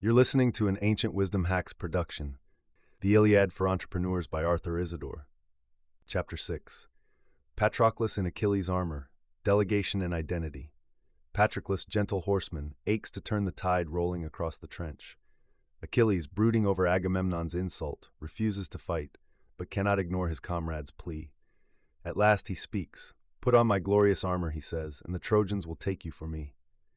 You're listening to an Ancient Wisdom Hacks production, The Iliad for Entrepreneurs by Arthur Isidore. Chapter 6. Patroclus in Achilles' armor, delegation and identity. Patroclus, gentle horseman, aches to turn the tide rolling across the trench. Achilles, brooding over Agamemnon's insult, refuses to fight, but cannot ignore his comrade's plea. At last he speaks. "Put on my glorious armor," he says, "and the Trojans will take you for me."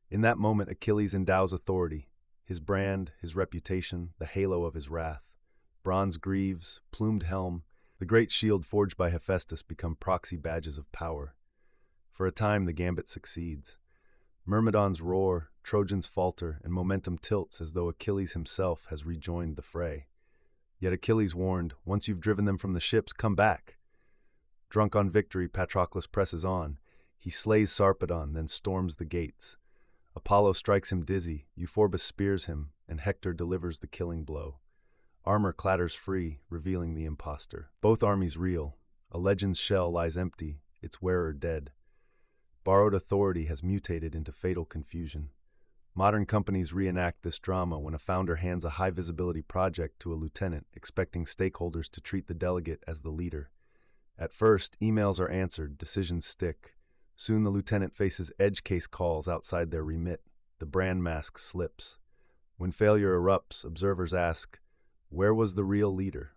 In that moment, Achilles endows authority. His brand, his reputation, the halo of his wrath. Bronze greaves, plumed helm, the great shield forged by Hephaestus become proxy badges of power. For a time the gambit succeeds. Myrmidons roar, Trojans falter, and momentum tilts as though Achilles himself has rejoined the fray. Yet Achilles warned, "Once you've driven them from the ships, come back." Drunk on victory, Patroclus presses on. He slays Sarpedon, then storms the gates. Apollo strikes him dizzy, Euphorbus spears him, and Hector delivers the killing blow. Armor clatters free, revealing the impostor. Both armies reel. A legend's shell lies empty, its wearer dead. Borrowed authority has mutated into fatal confusion. Modern companies reenact this drama when a founder hands a high-visibility project to a lieutenant, expecting stakeholders to treat the delegate as the leader. At first, emails are answered, decisions stick. Soon the lieutenant faces edge case calls outside their remit. The brand mask slips. When failure erupts, observers ask, where was the real leader?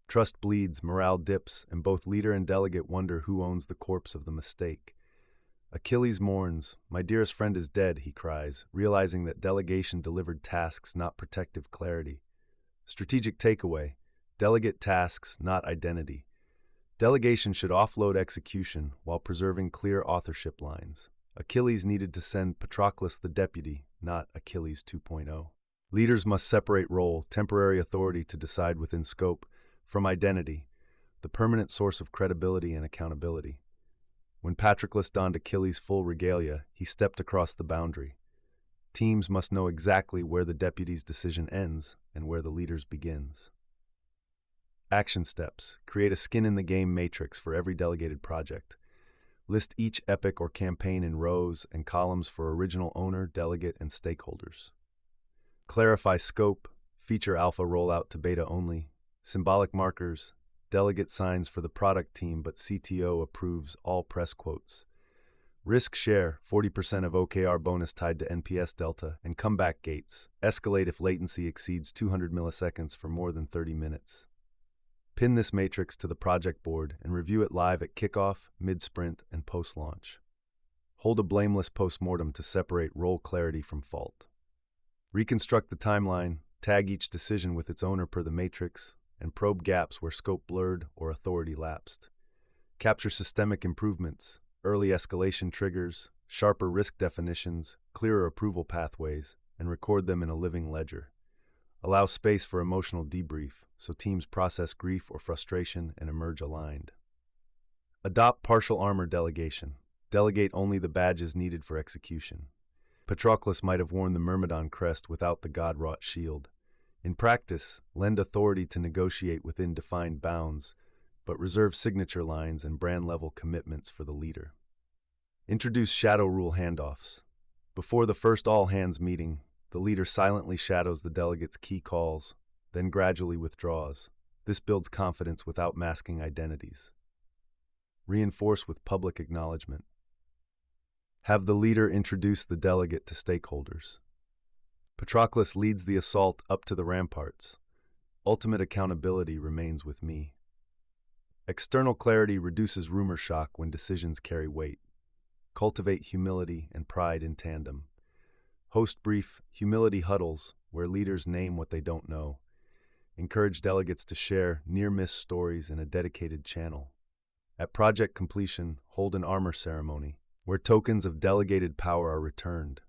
Trust bleeds, morale dips, and both leader and delegate wonder who owns the corpse of the mistake. Achilles mourns. "My dearest friend is dead," he cries, realizing that delegation delivered tasks, not protective clarity. Strategic takeaway: delegate tasks, not identity. Delegation should offload execution while preserving clear authorship lines. Achilles needed to send Patroclus the deputy, not Achilles 2.0. Leaders must separate role, temporary authority to decide within scope, from identity, the permanent source of credibility and accountability. When Patroclus donned Achilles' full regalia, he stepped across the boundary. Teams must know exactly where the deputy's decision ends and where the leader's begins. Action steps. Create a skin-in-the-game matrix for every delegated project. List each epic or campaign in rows and columns for original owner, delegate, and stakeholders. Clarify scope. Feature alpha rollout to beta only. Symbolic markers. Delegate signs for the product team, but CTO approves all press quotes. Risk share. 40% of OKR bonus tied to NPS delta, and comeback gates. Escalate if latency exceeds 200 milliseconds for more than 30 minutes. Pin this matrix to the project board and review it live at kickoff, mid-sprint, and post-launch. Hold a blameless post-mortem to separate role clarity from fault. Reconstruct the timeline, tag each decision with its owner per the matrix, and probe gaps where scope blurred or authority lapsed. Capture systemic improvements, early escalation triggers, sharper risk definitions, clearer approval pathways, and record them in a living ledger. Allow space for emotional debrief, so teams process grief or frustration and emerge aligned. Adopt partial armor delegation. Delegate only the badges needed for execution. Patroclus might have worn the Myrmidon crest without the god-wrought shield. In practice, lend authority to negotiate within defined bounds, but reserve signature lines and brand-level commitments for the leader. Introduce shadow rule handoffs. Before the first all-hands meeting, the leader silently shadows the delegate's key calls, then gradually withdraws. This builds confidence without masking identities. Reinforce with public acknowledgement. Have the leader introduce the delegate to stakeholders. Patroclus leads the assault up to the ramparts. Ultimate accountability remains with me. External clarity reduces rumor shock when decisions carry weight. Cultivate humility and pride in tandem. Host brief humility huddles where leaders name what they don't know. Encourage delegates to share near-miss stories in a dedicated channel. At project completion, hold an armor ceremony where tokens of delegated power are returned,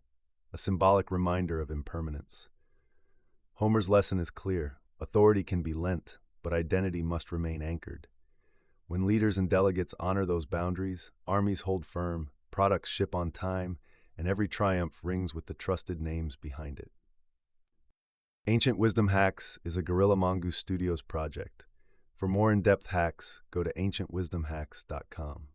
a symbolic reminder of impermanence. Homer's lesson is clear. Authority can be lent, but identity must remain anchored. When leaders and delegates honor those boundaries, armies hold firm, products ship on time, and every triumph rings with the trusted names behind it. Ancient Wisdom Hacks is a Gorilla Mongoose Studios project. For more in-depth hacks, go to ancientwisdomhacks.com.